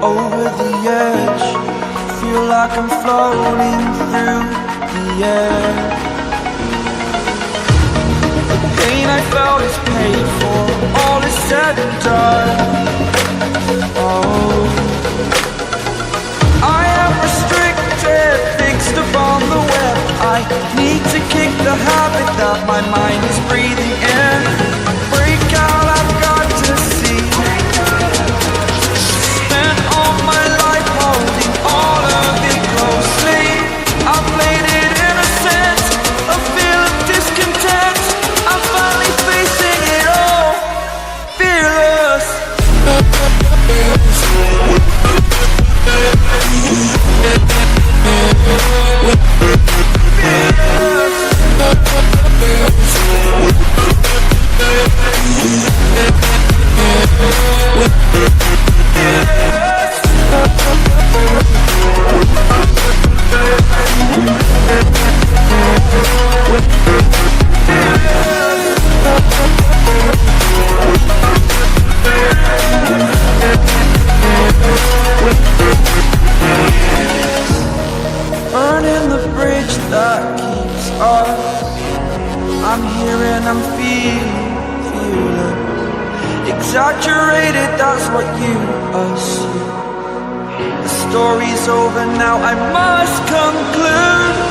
Over the edge, feel like I'm floating through the air. The pain I felt is paid for, all is said and done. Oh, I am restricted, fixed upon the web. I need to kick the habit that my mind is breathing in. Break out, I've got to see. Spent all my life holding all of it closely. I played it innocent, a feel of discontent. I'm finally facing it all, fearless. Burning the bridge that keeps us. I'm here and I'm feeling exaggerated, that's what you assume. The story's over now, I must conclude.